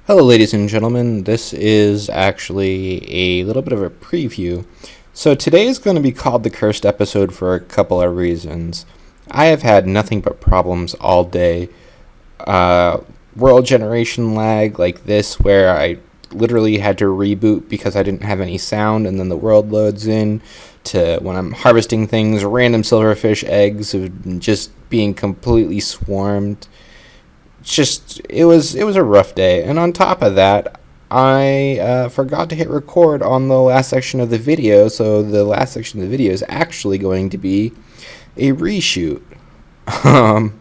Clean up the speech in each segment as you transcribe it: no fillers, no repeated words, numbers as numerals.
Hello, ladies and gentlemen. This is actually a little bit of a preview. So, today is going to be called the cursed episode for a couple of reasons. I have had nothing but problems all day. Uh, World generation lag like this, where I literally had to reboot because I didn't have any sound, and then the world loads in, to when I'm harvesting things, random silverfish eggs of just being completely swarmed. It was a rough day, and on top of that, I forgot to hit record on the last section of the video, so the last section of the video is actually going to be a reshoot. um,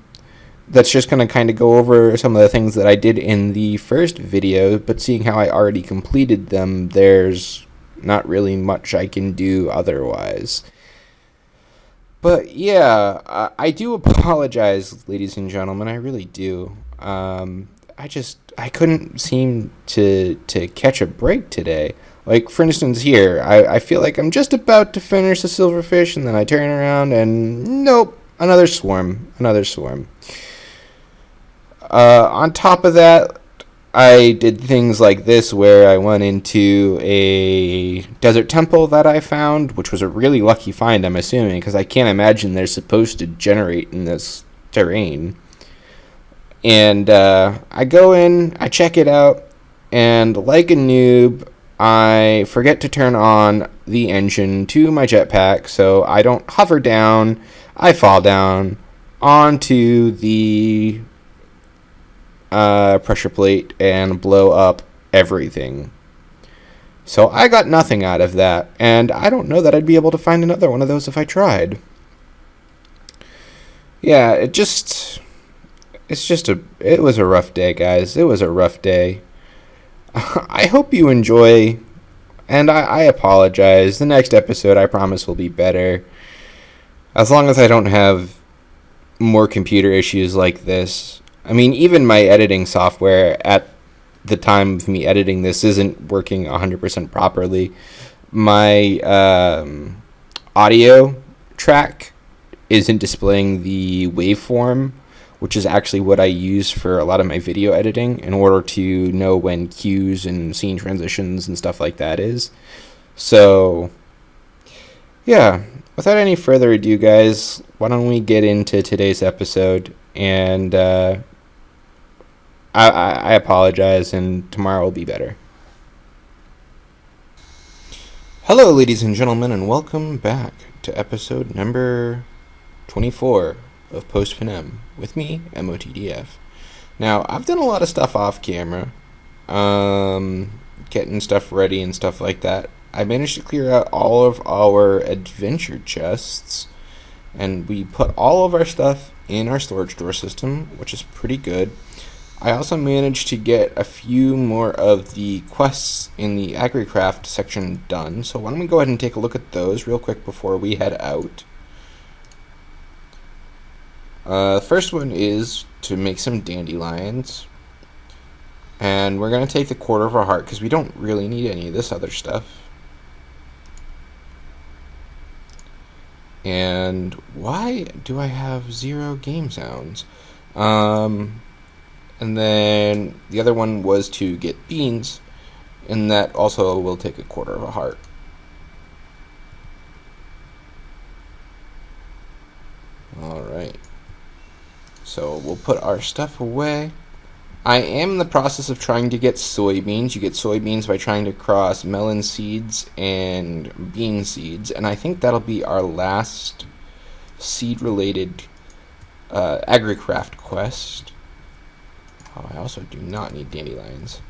that's just going to kind of go over some of the things that I did in the first video, but seeing how I already completed them, there's not really much I can do otherwise. But yeah, I do apologize, ladies and gentlemen. I really do. I couldn't seem to catch a break today. Like, for instance, here, I feel like I'm just about to finish the silverfish, and then I turn around and nope, another swarm, another swarm. On top of that, I did things like this where I went into a desert temple that I found, which was a really lucky find, I'm assuming, because I can't imagine they're supposed to generate in this terrain. And I go in, I check it out, and like a noob, I forget to turn on the engine to my jetpack, so I don't hover down, I fall down onto the pressure plate and blow up everything. So I got nothing out of that, and I don't know that I'd be able to find another one of those if I tried. Yeah, it was a rough day, guys. It was a rough day. I hope you enjoy, and I apologize. The next episode, I promise, will be better. As long as I don't have more computer issues like this. I mean, even my editing software at the time of me editing this isn't working 100% properly. My audio track isn't displaying the waveform, which is actually what I use for a lot of my video editing in order to know when cues and scene transitions and stuff like that is. So, yeah, without any further ado, guys, why don't we get into today's episode? And I apologize, and tomorrow will be better. Hello, ladies and gentlemen, and welcome back to episode number 24 of Post Finem with me, MOTDF. Now, I've done a lot of stuff off camera, getting stuff ready and stuff like that. I managed to clear out all of our adventure chests, and we put all of our stuff in our storage door system, which is pretty good. I also managed to get a few more of the quests in the AgriCraft section done, so why don't we go ahead and take a look at those real quick before we head out. The first one is to make some dandelions, and we're going to take the quarter of a heart because we don't really need any of this other stuff. And why do I have 0 game sounds? And then the other one was to get beans, and that also will take a quarter of a heart. Alright. So we'll put our stuff away. I am in the process of trying to get soybeans. You get soybeans by trying to cross melon seeds and bean seeds, and I think that'll be our last seed-related AgriCraft quest. Oh, I also do not need dandelions.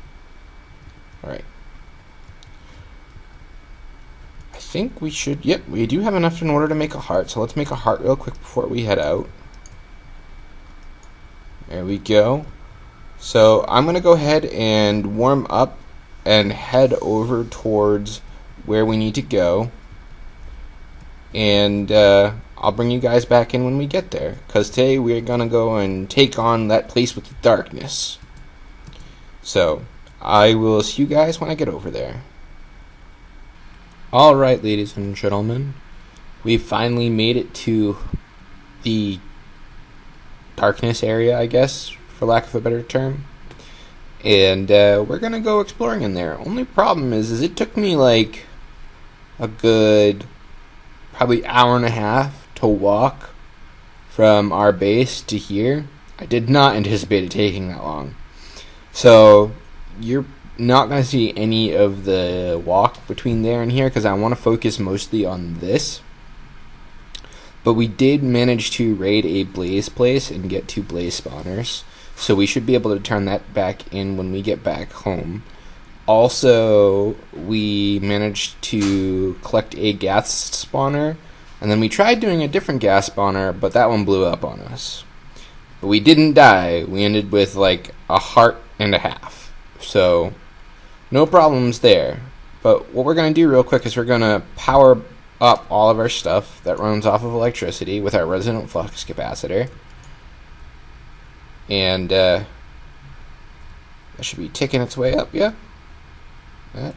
Alright. I think we should... Yep, we do have enough in order to make a heart, so let's make a heart real quick before we head out. There we go. So I'm going to go ahead and warm up and head over towards where we need to go. And I'll bring you guys back in when we get there, because today we're going to go and take on that place with the darkness. So I will see you guys when I get over there. Alright, ladies and gentlemen, we finally made it to the darkness area, I guess, for lack of a better term. and we're gonna go exploring in there. Only problem is it took me like a good probably hour and a half to walk from our base to here. I did not anticipate it taking that long. So you're not going to see any of the walk between there and here because I want to focus mostly on this. But we did manage to raid a blaze place and get 2 blaze spawners. So we should be able to turn that back in when we get back home. Also, we managed to collect a gas spawner. And then we tried doing a different gas spawner, but that one blew up on us. But we didn't die. We ended with like a heart and a half. So, no problems there. But what we're going to do real quick is we're going to power up all of our stuff that runs off of electricity with our resonant flux capacitor. And that should be ticking its way up, yeah? That.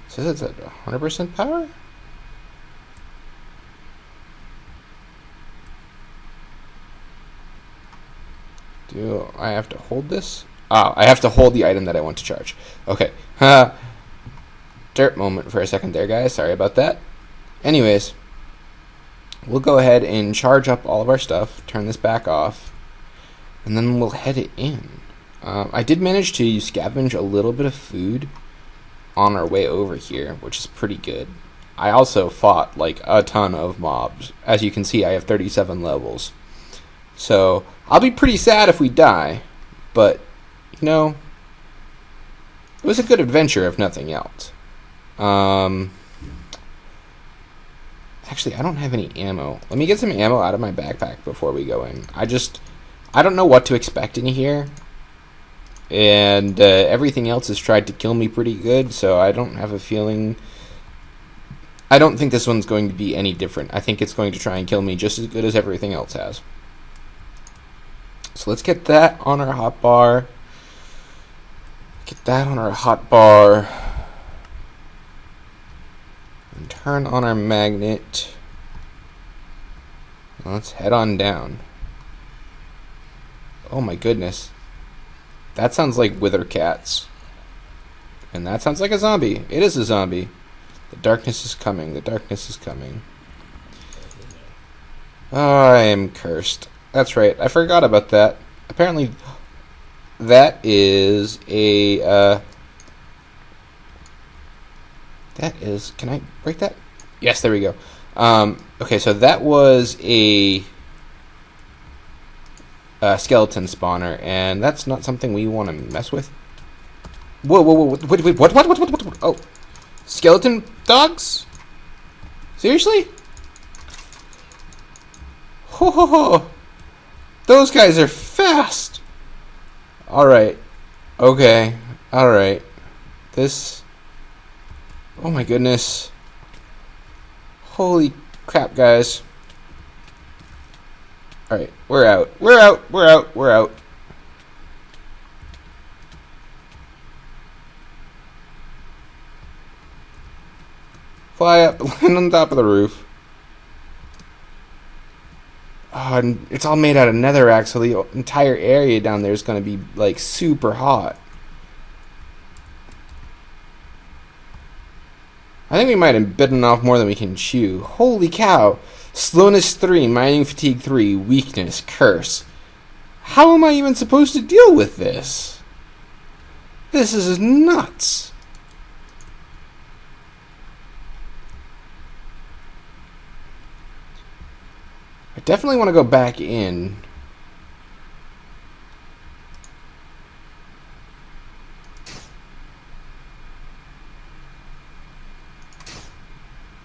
Says it's at 100% power? Do I have to hold this? Ah, I have to hold the item that I want to charge. Okay. Dirt moment for a second there, guys. Sorry about that. Anyways, we'll go ahead and charge up all of our stuff, turn this back off, and then we'll head it in. I did manage to scavenge a little bit of food on our way over here, which is pretty good. I also fought like a ton of mobs. As you can see, I have 37 levels. So I'll be pretty sad if we die, but you know, it was a good adventure if nothing else. Actually, I don't have any ammo. Let me get some ammo out of my backpack before we go in. I don't know what to expect in here. And everything else has tried to kill me pretty good, so I don't have a feeling. I don't think this one's going to be any different. I think it's going to try and kill me just as good as everything else has. So let's get that on our hotbar. Get that on our hotbar. And turn on our magnet. Let's head on down. Oh my goodness. That sounds like wither cats. And that sounds like a zombie. It is a zombie. The darkness is coming. The darkness is coming. Oh, I am cursed. That's right. I forgot about that. Apparently, that is a, that is, can I break that? Yes, there we go. Okay, so that was a skeleton spawner, and that's not something we want to mess with. Whoa, whoa, whoa, wait, what? Oh, skeleton dogs? Seriously? Ho, ho, ho. Those guys are fast. Alright. Okay. Alright. This... Oh my goodness. Holy crap, guys. Alright, we're out. We're out. We're out. We're out. Fly up, land on top of the roof. Oh, and it's all made out of netherrack, so the entire area down there is going to be, like, super hot. I think we might have bitten off more than we can chew. Holy cow. Slowness 3, mining fatigue 3, weakness, curse. How am I even supposed to deal with this? This is nuts. I definitely want to go back in.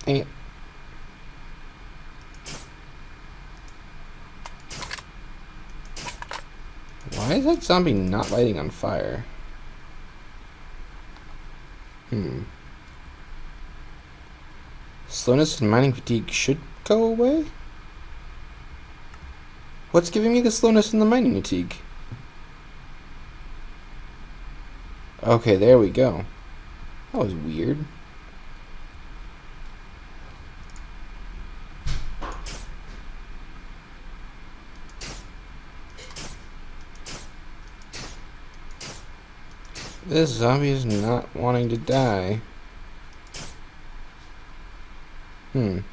Dang it. Why is that zombie not lighting on fire? Slowness and mining fatigue should go away? What's giving me the slowness and the mining fatigue? Okay, there we go. That was weird. This zombie is not wanting to die. Am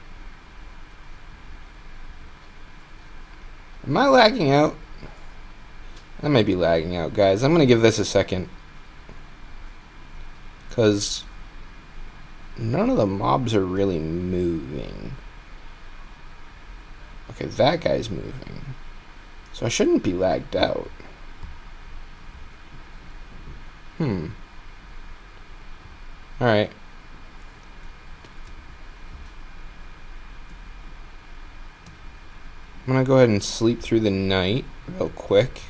I lagging out? I might be lagging out, guys. I'm gonna give this a second. Because none of the mobs are really moving. Okay, that guy's moving. So I shouldn't be lagged out. Alright. I'm gonna go ahead and sleep through the night real quick.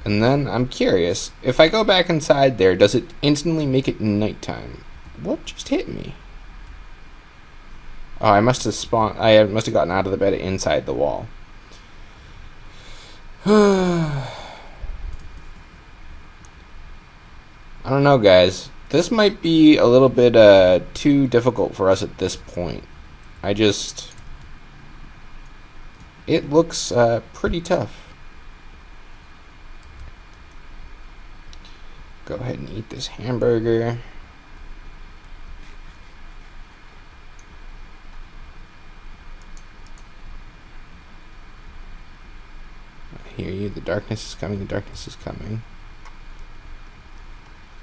And then I'm curious, if I go back inside there, does it instantly make it nighttime? What just hit me? Oh, I must have gotten out of the bed inside the wall. I don't know, guys. This might be a little bit too difficult for us at this point. It looks pretty tough. Go ahead and eat this hamburger. I hear you. The darkness is coming. The darkness is coming.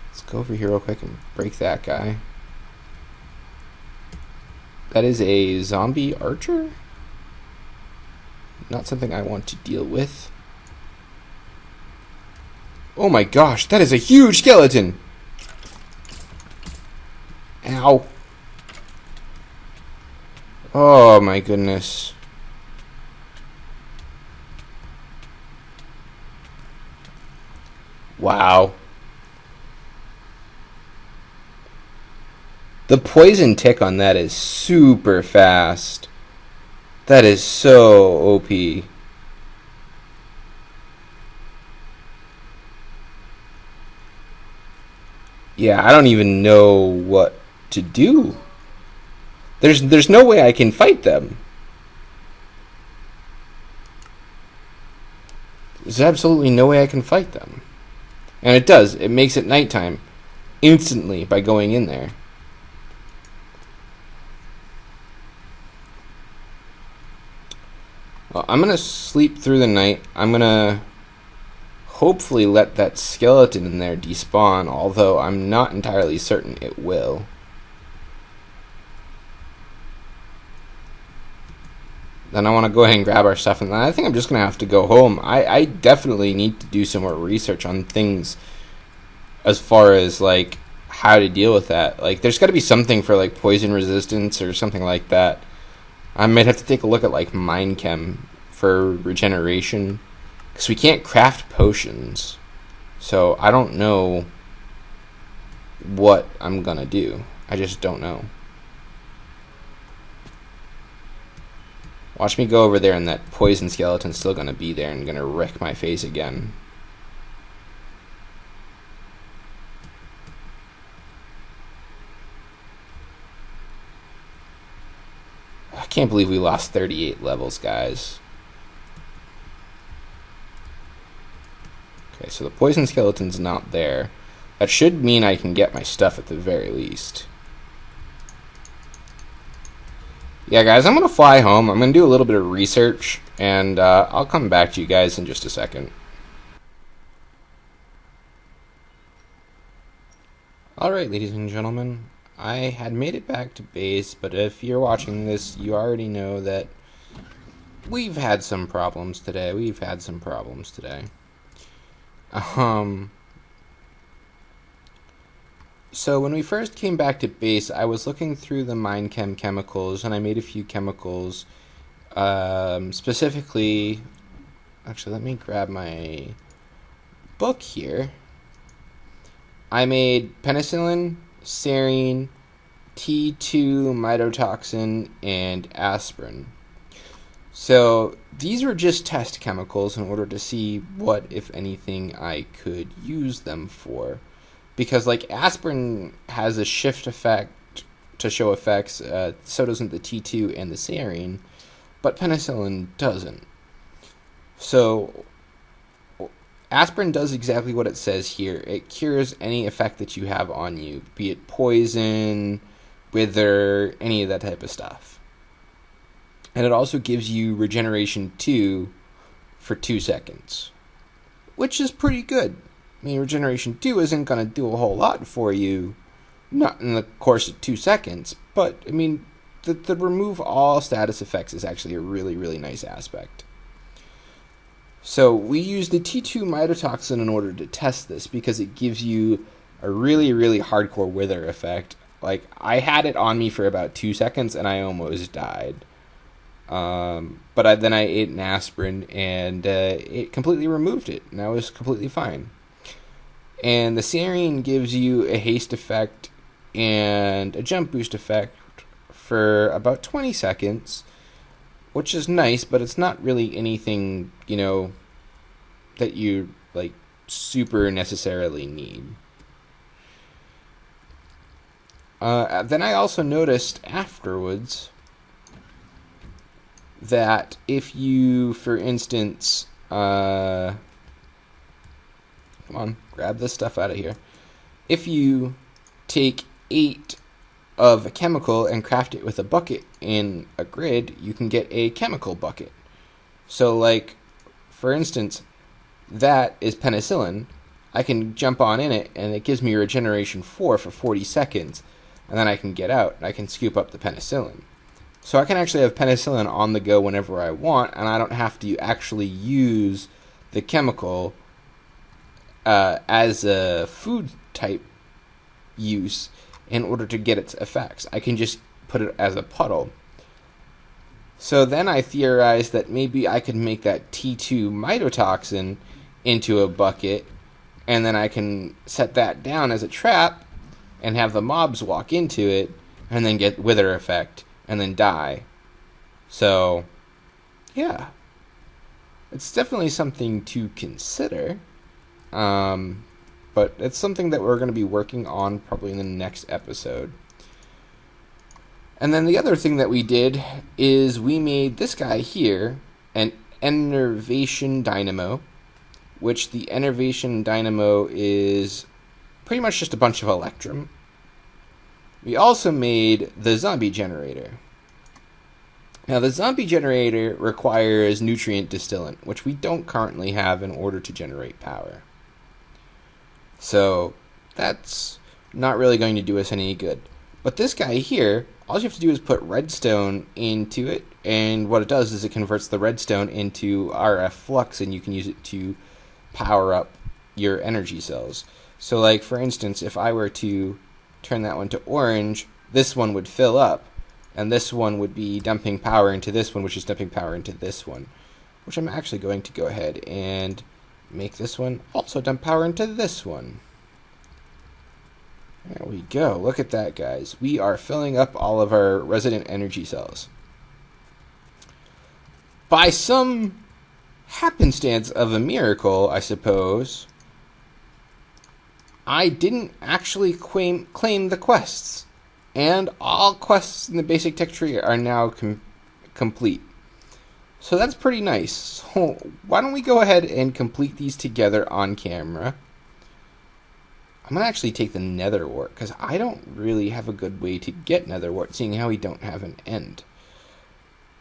Let's go over here real quick and break that guy. That is a zombie archer? Not something I want to deal with. Oh my gosh, that is a huge skeleton! Ow. Oh my goodness. Wow. The poison tick on that is super fast. That is so OP. Yeah, I don't even know what to do. There's no way I can fight them. There's absolutely no way I can fight them. And it does. It makes it nighttime instantly by going in there. Well, I'm going to sleep through the night. I'm going to hopefully let that skeleton in there despawn, although I'm not entirely certain it will. Then I want to go ahead and grab our stuff, and then I think I'm just going to have to go home. I definitely need to do some more research on things as far as, like, how to deal with that. Like, there's got to be something for, like, poison resistance or something like that. I might have to take a look at, like, Mind Chem for regeneration, because we can't craft potions. So I don't know what I'm going to do. I just don't know. Watch me go over there and that poison skeleton's still going to be there and going to wreck my face again. I can't believe we lost 38 levels, guys. Okay, so the poison skeleton's not there. That should mean I can get my stuff at the very least. Yeah, guys, I'm going to fly home. I'm going to do a little bit of research, and I'll come back to you guys in just a second. Alright, ladies and gentlemen, I had made it back to base, but if you're watching this, you already know that we've had some problems today. So when we first came back to base, I was looking through the Mind Chem chemicals, and I made a few chemicals. Specifically, actually, let me grab my book here. I made penicillin, sarin, T2 mycotoxin, and aspirin. So these were just test chemicals in order to see what, if anything, I could use them for. Because, like, aspirin has a shift effect to show effects, so doesn't the T2 and the sarin, but penicillin doesn't. So aspirin does exactly what it says here. It cures any effect that you have on you, be it poison, wither, any of that type of stuff. And it also gives you regeneration 2 for 2 seconds, which is pretty good. I mean, regeneration 2 isn't going to do a whole lot for you, not in the course of 2 seconds, but, I mean, the remove all status effects is actually a really, really nice aspect. So we use the T2 mycotoxin in order to test this because it gives you a really, really hardcore wither effect. Like, I had it on me for about 2 seconds and I almost died. But then I ate an aspirin and it completely removed it, and I was completely fine. And the Serine gives you a haste effect and a jump boost effect for about 20 seconds, which is nice, but it's not really anything, that you, super necessarily need. Then I also noticed afterwards that if you, for instance, come on, grab this stuff out of here. If you take 8 of a chemical and craft it with a bucket in a grid, you can get a chemical bucket. So, for instance, that is penicillin. I can jump on in it, and it gives me regeneration 4 for 40 seconds, and then I can get out, and I can scoop up the penicillin. So I can actually have penicillin on the go whenever I want, and I don't have to actually use the chemical as a food type use in order to get its effects. I can just put it as a puddle. So then I theorized that maybe I could make that T2 mycotoxin into a bucket, and then I can set that down as a trap and have the mobs walk into it and then get wither effect and then die. So, yeah. It's definitely something to consider. But it's something that we're going to be working on probably in the next episode. And then the other thing that we did is we made this guy here an enervation dynamo, which the enervation dynamo is pretty much just a bunch of electrum. We also made the zombie generator. Now, the zombie generator requires nutrient distillant, which we don't currently have in order to generate power. So that's not really going to do us any good. But this guy here, all you have to do is put redstone into it, and what it does is it converts the redstone into RF flux, and you can use it to power up your energy cells. So, for instance, if I were to turn that one to orange, this one would fill up, and this one would be dumping power into this one, which is dumping power into this one, which I'm actually going to go ahead and make this one also dump power into this one. There we go. Look at that, guys. We are filling up all of our resident energy cells. By some happenstance of a miracle, I suppose, I didn't actually claim the quests. And all quests in the basic tech tree are now complete. So that's pretty nice. So why don't we go ahead and complete these together on camera. I'm going to actually take the nether wart, because I don't really have a good way to get nether wart, seeing how we don't have an end.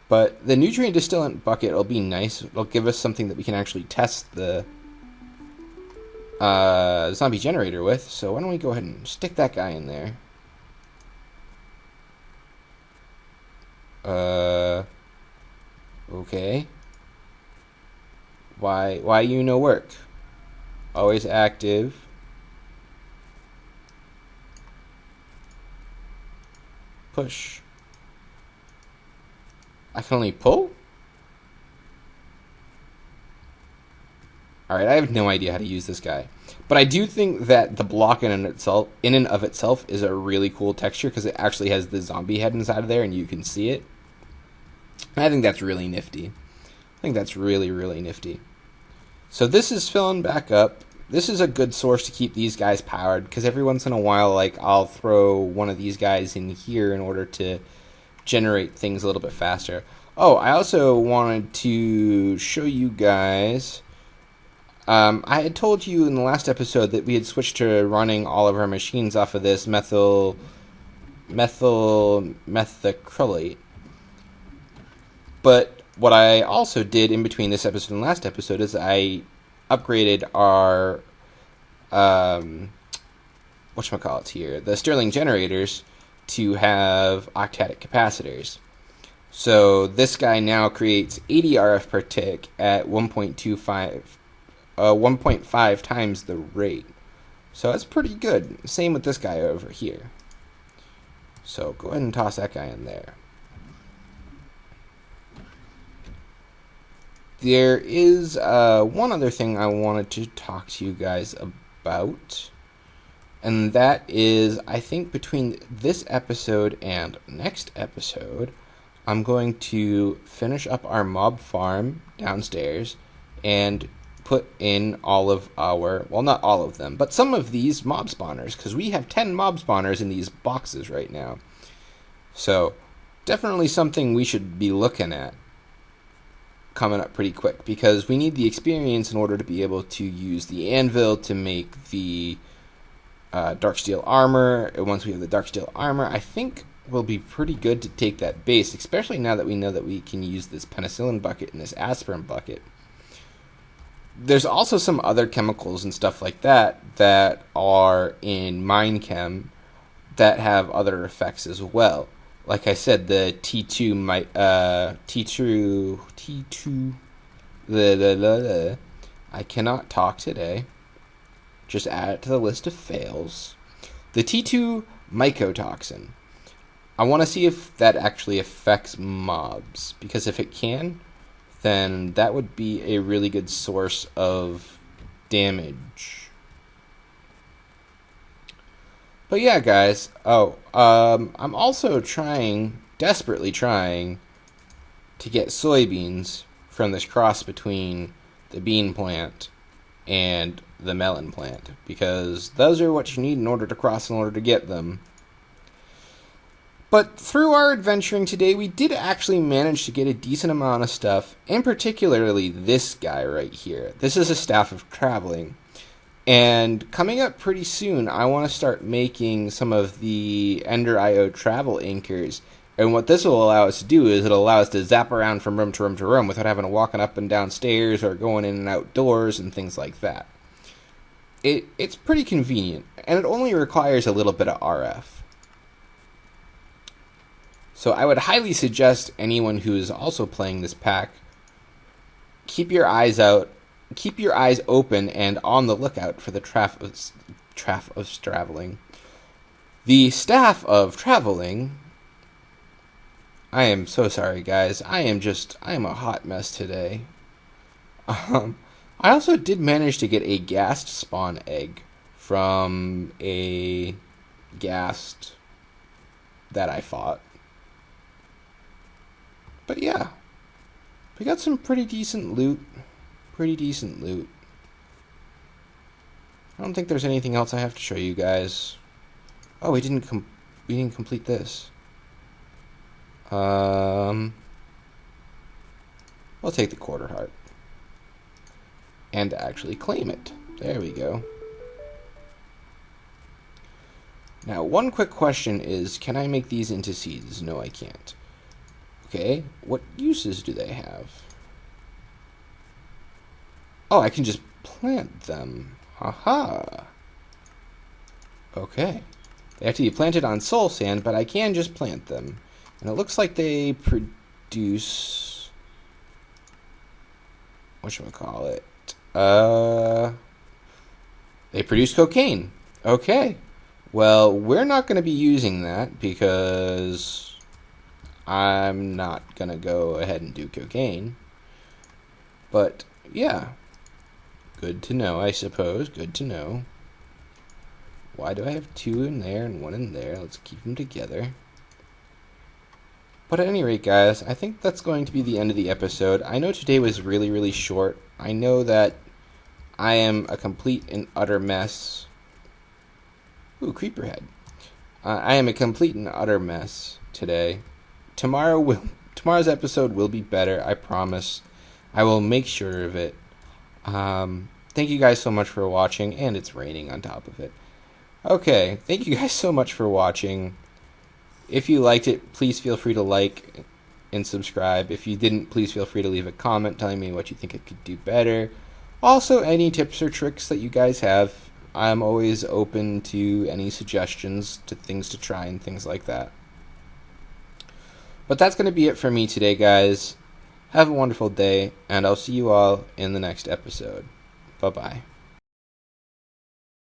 But the nutrient distillant bucket will be nice. It'll give us something that we can actually test the zombie generator with. So why don't we go ahead and stick that guy in there. Okay. Why you no work? Always active. Push. I can only pull? Alright, I have no idea how to use this guy. But I do think that the block in and of itself is a really cool texture, because it actually has the zombie head inside of there and you can see it. And I think that's really nifty. I think that's really, really nifty. So this is filling back up. This is a good source to keep these guys powered, because every once in a while, I'll throw one of these guys in here in order to generate things a little bit faster. Oh, I also wanted to show you guys. I had told you in the last episode that we had switched to running all of our machines off of this methacrylate. But what I also did in between this episode and last episode is I upgraded our whatchamacallits here, the Stirling generators, to have octatic capacitors. So this guy now creates 80 RF per tick at 1.5 times the rate. So that's pretty good. Same with this guy over here. So go ahead and toss that guy in there. There is one other thing I wanted to talk to you guys about. And that is, I think between this episode and next episode, I'm going to finish up our mob farm downstairs and put in all of our, well, not all of them, but some of these mob spawners, because we have 10 mob spawners in these boxes right now. So, definitely something we should be looking at coming up pretty quick, because we need the experience in order to be able to use the anvil to make the dark steel armor. And once we have the dark steel armor, I think we'll be pretty good to take that base, especially now that we know that we can use this penicillin bucket and this aspirin bucket. There's also some other chemicals and stuff like that that are in Minechem that have other effects as well. Like I said, the T2 might I cannot talk today. Just add it to the list of fails. The T2 mycotoxin. I want to see if that actually affects mobs, because if it can, then that would be a really good source of damage. But yeah, guys. I'm also desperately trying to get soybeans from this cross between the bean plant and the melon plant, because those are what you need in order to cross in order to get them. But through our adventuring today, we did actually manage to get a decent amount of stuff, and particularly this guy right here. This is a Staff of Traveling. And coming up pretty soon, I want to start making some of the Ender IO travel anchors. And what this will allow us to do is it'll allow us to zap around from room to room to room without having to walk up and down stairs or going in and outdoors and things like that. It's pretty convenient, and it only requires a little bit of RF. So I would highly suggest anyone who is also playing this pack, keep your eyes open and on the lookout for the Staff of Traveling. The Staff of Traveling. I am so sorry, guys. I am a hot mess today. I also did manage to get a ghast spawn egg from a ghast that I fought. But yeah, we got some pretty decent loot. I don't think there's anything else I have to show you guys. Oh, we didn't complete this. We'll take the quarter heart and actually claim it. There we go. Now, one quick question is, can I make these into seeds? No, I can't. Okay, what uses do they have? Oh, I can just plant them. Haha. Okay. They have to be planted on soul sand, but I can just plant them. And it looks like they produce... whatchamacallit? They produce cocaine. Okay. Well, we're not going to be using that because I'm not going to go ahead and do cocaine. But, yeah. Good to know, I suppose. Good to know. Why do I have 2 in there and 1 in there? Let's keep them together. But at any rate, guys, I think that's going to be the end of the episode. I know today was really, really short. I know that I am a complete and utter mess. Ooh, creeper head. I am a complete and utter mess today. Tomorrow Tomorrow's episode will be better, I promise. I will make sure of it. Thank you guys so much for watching, and it's raining on top of it. Okay, thank you guys so much for watching. If you liked it, please feel free to like and subscribe. If you didn't, please feel free to leave a comment telling me what you think I could do better. Also, any tips or tricks that you guys have, I'm always open to any suggestions to things to try and things like that. But that's going to be it for me today, guys. Have a wonderful day, and I'll see you all in the next episode. Bye-bye.